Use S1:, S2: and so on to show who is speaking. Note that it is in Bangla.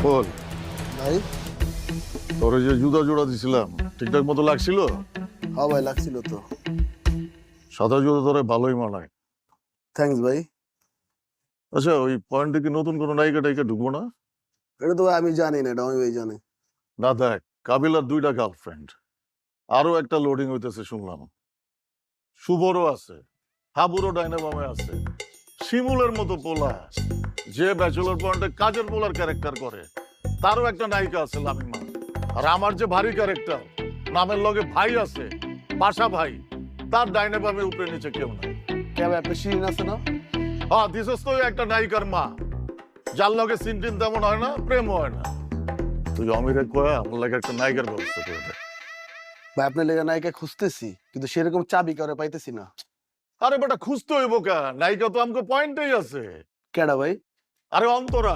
S1: বল
S2: ভাই।
S1: তোর যে জুতা জোড়া দিছিলাম ঠিকঠাক মতো লাগছিল?
S2: হ্যাঁ ভাই, লাগছিল তো।
S1: সাদা জুতা তোরে ভালোই মানায়।
S2: থ্যাঙ্কস ভাই।
S1: আচ্ছা, ওই পয়েন্টে কি নতুন কোনো নায়িকা টাইকা ঢুকবো না?
S2: এটা তো ভাই আমি জানি না, এটা আমি ভাই জানি।
S1: না দেখ, কাবিলার 2টা গার্লফ্রেন্ড, আরো একটা লোডিং হইতেছে শুনলাম। শুভরও আছে, হাবুরও ডাইনামামে আছে, শিমুলের মতো পোলা যে ব্যাচেলর পয়েন্টে কাজের পোলার ক্যারেক্টার করে, তারও একটা নায়িকা আছে লামিমা। আর আমার যে ভারী ক্যারেক্টার, নামের লগে ভাই আছে, পাশা ভাই, তার ডাইনামামের উপরে নিচে কেউ নাই।
S2: কে ভাই, আপনি শিরিন আছে না?
S1: হ্যাঁ, দিছস তো একটা নায়িকার মা, যার লগে সিনটিন তেমন হয় না, প্রেম হয় না। তুই অমিরে কয়া আমার লাগে একটা নায়িকার ব্যবস্থা করে দে।
S2: ভাই আপনার লেগে নায়িকা খুঁজতেছি, কিন্তু সেরকম চাবি করে পাইতেছি না।
S1: আরে বেটা, খুঁজতে হইব কা? নায়িকা তো আমাকে পয়েন্টেই আছে।
S2: কেডা ভাই?
S1: আরে অন্তরা।